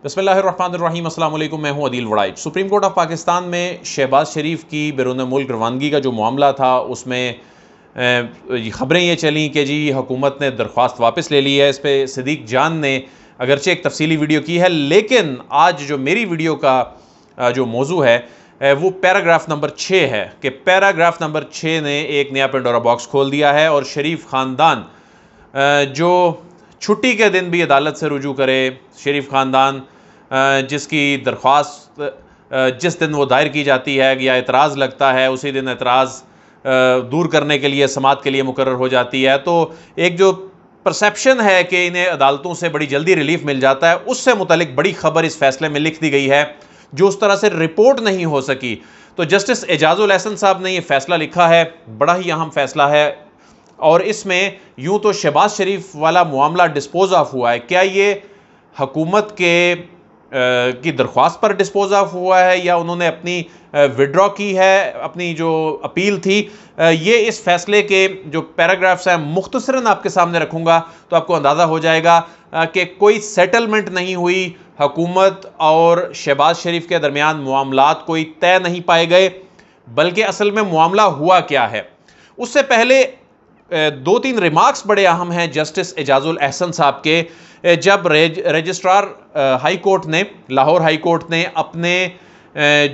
बिस्मिल्लाहिर्रहमानिर्रहीम, अस्सलाम वालेकुम। मैं हूं Adeel Waraich. Supreme court of Pakistan में शहबाज शरीफ की बैरून मुल्क रवानगी का जो मामला था उसमें ख़बरें ये चलीं कि जी हुकूमत ने दरख्वास्त वापस ले ली है। इस पर सिद्दीक जान ने अगरचे एक तफसीली वीडियो की है, लेकिन आज जो मेरी वीडियो का जो मौजू है वो पैराग्राफ नंबर 6 है कि पैराग्राफ नंबर 6 ने एक नया पेंडोरा बॉक्स खोल दिया है और शरीफ ख़ानदान जो छुट्टी के दिन भी अदालत से रुजू करे, शरीफ ख़ानदान जिसकी दरख्वास्त जिस दिन वो दायर की जाती है या एतराज़ लगता है उसी दिन एतराज़ दूर करने के लिए समात के लिए मुकर्रर हो जाती है, तो एक जो परसेप्शन है कि इन्हें अदालतों से बड़ी जल्दी रिलीफ मिल जाता है, उससे मुतलिक बड़ी खबर इस फैसले में लिख दी गई है जो उस तरह से रिपोर्ट नहीं हो सकी। तो जस्टिस एजाजुल एहसन साहब ने यह फैसला लिखा है, बड़ा ही अहम फैसला है और इसमें यूं तो शहबाज शरीफ वाला मामला डिस्पोज ऑफ हुआ है। क्या ये हुकूमत की दरख्वास्त पर डिस्पोज ऑफ हुआ है या उन्होंने अपनी विड्रॉ की है, अपनी जो अपील थी? ये इस फैसले के जो पैराग्राफ्स हैं मुख्तसरन आपके सामने रखूँगा तो आपको अंदाज़ा हो जाएगा कि कोई सेटलमेंट नहीं हुई, हुकूमत और शहबाज शरीफ के दरमियान मामलात कोई तय नहीं पाए गए, बल्कि असल में मामला हुआ क्या है। उससे पहले दो तीन रिमार्क्स बड़े अहम हैं जस्टिस एजाजुल एहसन साहब के। जब रजिस्ट्रार हाई कोर्ट ने, लाहौर हाई कोर्ट ने अपने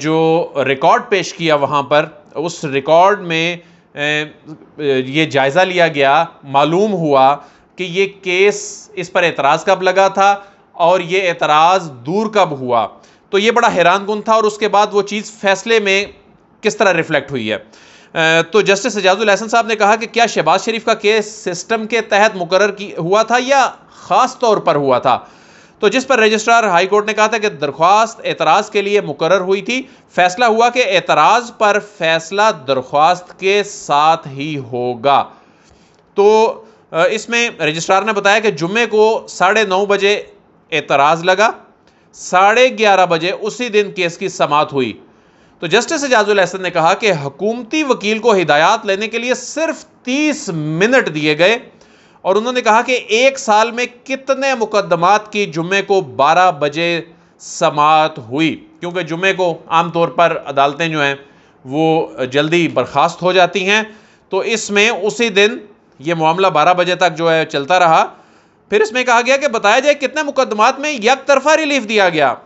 जो रिकॉर्ड पेश किया वहाँ पर, उस रिकॉर्ड में ये जायज़ा लिया गया, मालूम हुआ कि ये केस इस पर एतराज़ कब लगा था और ये एतराज़ दूर कब हुआ, तो ये बड़ा हैरानकुन था और उसके बाद वो चीज़ फैसले में किस तरह रिफ्लेक्ट हुई है। तो जस्टिस एजाजुल एहसन साहब ने कहा कि क्या शहबाज शरीफ का केस सिस्टम के तहत मुकर्रर हुआ था या ख़ास तौर पर हुआ था? तो जिस पर रजिस्ट्रार हाई कोर्ट ने कहा था कि दरख्वास्त एतराज़ के लिए मुकर्रर हुई थी, फैसला हुआ कि एतराज़ पर फैसला दरख्वास्त के साथ ही होगा। तो इसमें रजिस्ट्रार ने बताया कि जुम्मे को 9:30 बजे एतराज़ लगा, 11:30 बजे उसी दिन केस की समाअत हुई। तो जस्टिस एजाजुल एहसन ने कहा कि हुकूमती वकील को हिदायत लेने के लिए सिर्फ 30 मिनट दिए गए और उन्होंने कहा कि एक साल में कितने मुकदमात की जुम्मे को 12 बजे समाअत हुई, क्योंकि जुम्मे को आमतौर पर अदालतें जो हैं वो जल्दी बर्खास्त हो जाती हैं। तो इसमें उसी दिन ये मामला 12 बजे तक जो है चलता रहा। फिर इसमें कहा गया कि बताया जाए कितने मुकदमात में एक तरफा रिलीफ दिया गया।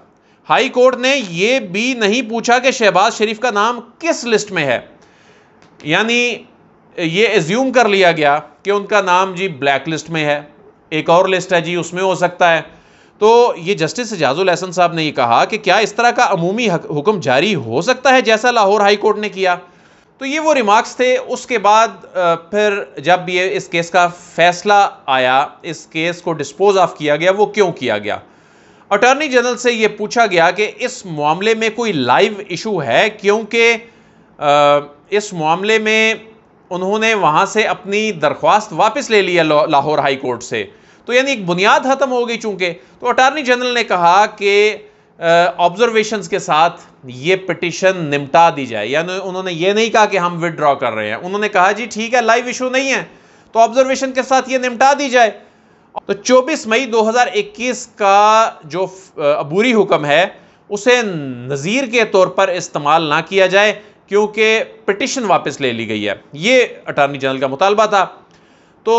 हाई कोर्ट ने यह भी नहीं पूछा कि शहबाज शरीफ का नाम किस लिस्ट में है, यानी ये एज्यूम कर लिया गया कि उनका नाम जी ब्लैक लिस्ट में है, एक और लिस्ट है जी उसमें हो सकता है। तो ये जस्टिस एजाजुल एहसन साहब ने ये कहा कि क्या इस तरह का अमूमी हुक्म जारी हो सकता है जैसा लाहौर हाई कोर्ट ने किया? तो ये वो रिमार्क्स थे। उसके बाद फिर जब ये इस केस का फैसला आया, इस केस को डिस्पोज ऑफ किया गया, वो क्यों किया गया? अटॉर्नी जनरल से ये पूछा गया कि इस मामले में कोई लाइव इशू है, क्योंकि इस मामले में उन्होंने वहाँ से अपनी दरख्वास्त वापस ले लिया लाहौर हाई कोर्ट से, तो यानी एक बुनियाद ख़त्म हो गई चूँकि। तो अटॉर्नी जनरल ने कहा कि ऑब्जर्वेशंस के साथ ये पिटिशन निपटा दी जाए, यानी उन्होंने ये नहीं कहा कि हम विदड्रॉ कर रहे हैं, उन्होंने कहा जी ठीक है लाइव इशू नहीं है तो ऑब्जर्वेशन के साथ ये निपटा दी जाए। तो 24 मई 2021 का जो अबूरी हुक्म है उसे नज़ीर के तौर पर इस्तेमाल ना किया जाए क्योंकि पिटिशन वापस ले ली गई है, ये अटॉर्नी जनरल का मुतालबा था। तो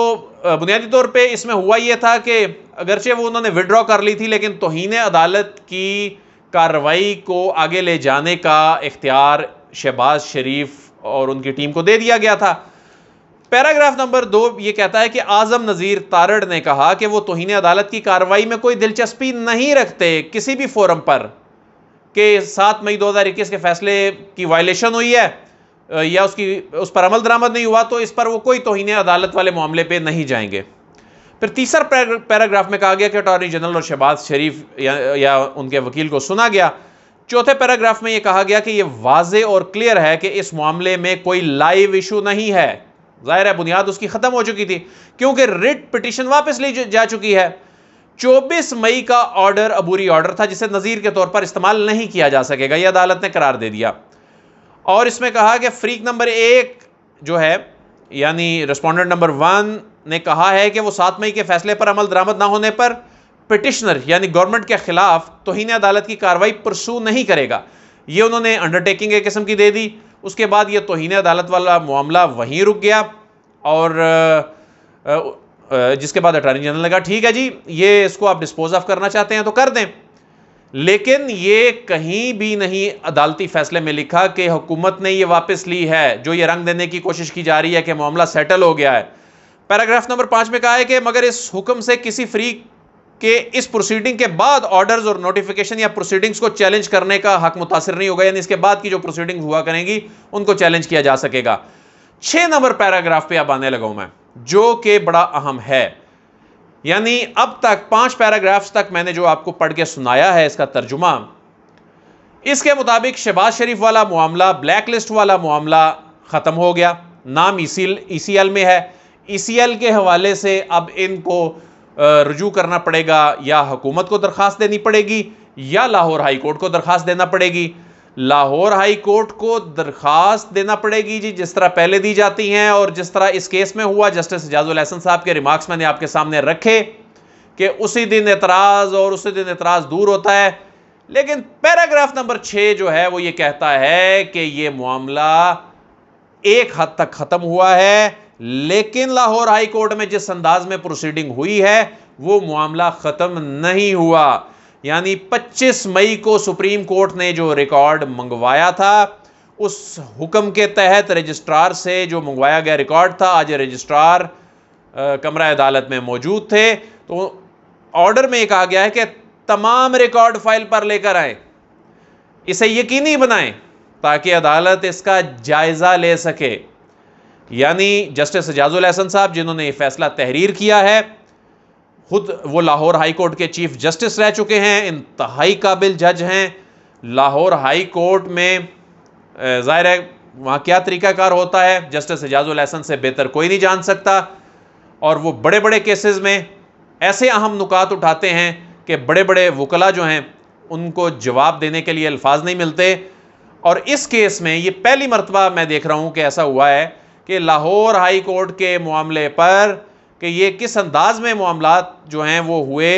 बुनियादी तौर पे इसमें हुआ ये था कि अगरचे वो उन्होंने विड्रॉ कर ली थी, लेकिन तौहीन अदालत की कार्रवाई को आगे ले जाने का इख्तियार शहबाज शरीफ और उनकी टीम को दे दिया गया था। पैराग्राफ नंबर 2 ये कहता है कि आज़म नज़ीर तारड़ ने कहा कि वो तौहीन अदालत की कार्रवाई में कोई दिलचस्पी नहीं रखते किसी भी फोरम पर कि 7 मई 2021 के फैसले की वायलेशन हुई है या उस पर अमल दरामद नहीं हुआ, तो इस पर वो कोई तौहीन अदालत वाले मामले पे नहीं जाएंगे। फिर तीसरा पैराग्राफ में कहा गया कि अटॉर्नी जनरल और शहबाज शरीफ या उनके वकील को सुना गया। चौथे पैराग्राफ में यह कहा गया कि यह वाज़े और क्लियर है कि इस मामले में कोई लाइव इशू नहीं है। जाहिर है बुनियाद उसकी ख़त्म हो चुकी थी क्योंकि रिट पिटिशन वापस ली जा चुकी है। 24 मई का ऑर्डर अबूरी ऑर्डर था जिसे नज़ीर के तौर पर इस्तेमाल नहीं किया जा सकेगा, यह अदालत ने करार दे दिया। और इसमें कहा कि फ्रीक नंबर 1 जो है यानी रिस्पोंडेंट नंबर 1 ने कहा है कि वो 7 मई के फैसले पर अमल दरामद ना होने पर पिटिशनर यानी गवर्नमेंट के खिलाफ तौहीन अदालत की कार्रवाई परसू नहीं करेगा। ये उन्होंने अंडरटेकिंग एक किस्म की दे दी। उसके बाद ये तौहीन अदालत वाला मामला वहीं रुक गया और जिसके बाद अटॉर्नी जनरल ने कहा ठीक है जी, ये इसको आप डिस्पोज ऑफ करना चाहते हैं तो कर दें। लेकिन ये कहीं भी नहीं अदालती फैसले में लिखा कि हुकूमत ने ये वापस ली है, जो ये रंग देने की कोशिश की जा रही है कि मामला सेटल हो गया है। पैराग्राफ नंबर 5 में कहा है कि मगर इस हुक्म से किसी फ्री के इस प्रोसीडिंग के बाद ऑर्डर्स और नोटिफिकेशन या प्रोसीडिंग्स को चैलेंज करने का हक मुतासिर नहीं होगा, यानी इसके बाद की जो प्रोसीडिंग्स हुआ करेंगी उनको चैलेंज किया जा सकेगा। 6 नंबर पैराग्राफ पे अब आने लगा हूं मैं, जो कि बड़ा अहम है। यानी अब तक 5 पैराग्राफ्स तक मैंने जो आपको पढ़ के सुनाया है इसका तर्जुमा, इसके मुताबिक शहबाज शरीफ वाला मामला, ब्लैक लिस्ट वाला मामला खत्म हो गया। नाम ECL में है। ECL के हवाले से अब इनको रुजू करना पड़ेगा, या हुकूमत को दरखास्त देनी पड़ेगी या लाहौर हाई कोर्ट को दरखास्त देना पड़ेगी। लाहौर हाई कोर्ट को दरखास्त देना पड़ेगी जी, जिस तरह पहले दी जाती हैं और जिस तरह इस केस में हुआ। जस्टिस एजाजुल एहसन साहब के रिमार्क्स मैंने आपके सामने रखे कि उसी दिन एतराज़ और उसी दिन एतराज़ दूर होता है। लेकिन पैराग्राफ नंबर 6 जो है वो ये कहता है कि ये मामला एक हद तक ख़त्म हुआ है, लेकिन लाहौर हाई कोर्ट में जिस अंदाज में प्रोसीडिंग हुई है वो मामला ख़त्म नहीं हुआ। यानी 25 मई को सुप्रीम कोर्ट ने जो रिकॉर्ड मंगवाया था, उस हुक्म के तहत रजिस्ट्रार से जो मंगवाया गया रिकॉर्ड था, आज रजिस्ट्रार कमरा अदालत में मौजूद थे, तो ऑर्डर में कहा गया है कि तमाम रिकॉर्ड फाइल पर लेकर आए, इसे यकीनी बनाएं ताकि अदालत इसका जायजा ले सके। यानी जस्टिस एजाजुल एहसन साहब जिन्होंने ये फैसला तहरीर किया है, खुद वो लाहौर हाई कोर्ट के चीफ जस्टिस रह चुके हैं, इंतहाई काबिल जज हैं। लाहौर हाई कोर्ट में ज़ाहिर है वहाँ क्या तरीक़ाकार होता है जस्टिस एजाजुल एहसन से बेहतर कोई नहीं जान सकता, और वो बड़े बड़े केसेस में ऐसे अहम नुकात उठाते हैं कि बड़े बड़े वकला जो हैं उनको जवाब देने के लिए अल्फाज नहीं मिलते। और इस केस में ये पहली मरतबा मैं देख रहा हूँ कि ऐसा हुआ है कि लाहौर हाई कोर्ट के मामले पर कि ये किस अंदाज में मामलात जो हैं वो हुए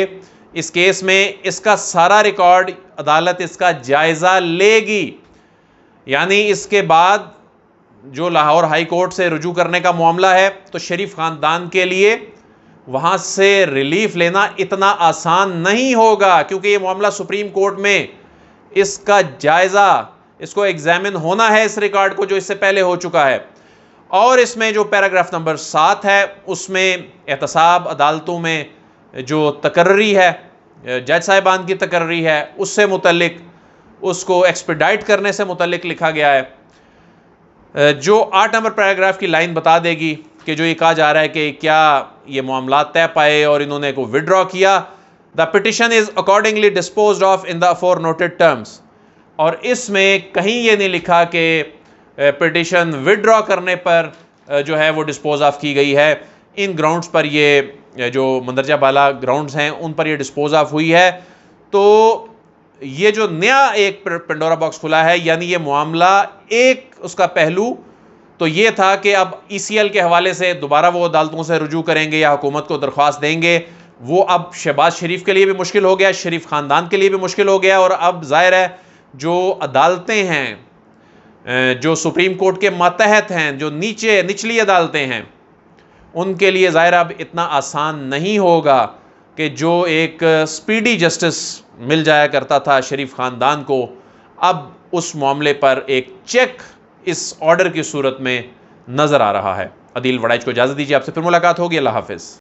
इस केस में, इसका सारा रिकॉर्ड अदालत इसका जायज़ा लेगी। यानी इसके बाद जो लाहौर हाई कोर्ट से रुजू करने का मामला है, तो शरीफ ख़ानदान के लिए वहाँ से रिलीफ लेना इतना आसान नहीं होगा, क्योंकि ये मामला सुप्रीम कोर्ट में इसका जायज़ा, इसको एग्जामिन होना है इस रिकॉर्ड को जो इससे पहले हो चुका है। और इसमें जो पैराग्राफ नंबर 7 है उसमें एहतसाब अदालतों में जो तकर्री है, जज साहिबान की तकर्री है, उससे मुतल्लिक उसको एक्सपेडाइट करने से मुतल्लिक लिखा गया है, जो 8 नंबर पैराग्राफ की लाइन बता देगी कि जो ये कहा जा रहा है कि क्या ये मामला तय पाए और इन्होंने को विड्रॉ किया। The petition is accordingly disposed of in the aforenoted terms. और इसमें कहीं ये नहीं लिखा कि पिटिशन विड्रॉ करने पर जो है वो डिस्पोज ऑफ की गई है। इन ग्राउंड्स पर ये जो मंदरजा बाला ग्राउंड्स हैं उन पर ये डिस्पोज ऑफ हुई है। तो ये जो नया एक पेंडोरा बॉक्स खुला है, यानी ये मामला एक उसका पहलू तो ये था कि अब ECL के हवाले से दोबारा वो अदालतों से रुजू करेंगे या हुकूमत को दरख्वास्त देंगे, वो अब शहबाज शरीफ के लिए भी मुश्किल हो गया, शरीफ ख़ानदान के लिए भी मुश्किल हो गया। और अब ज़ाहिर है जो अदालतें हैं जो सुप्रीम कोर्ट के मातहत हैं, जो निचली अदालतें हैं, उनके लिए ज़ाहिर अब इतना आसान नहीं होगा कि जो एक स्पीडी जस्टिस मिल जाया करता था शरीफ ख़ानदान को, अब उस मामले पर एक चेक इस ऑर्डर की सूरत में नज़र आ रहा है। अदील वड़ाइच को इजाज़त दीजिए, आपसे फिर मुलाकात होगी। अल्लाह हाफ़िज़।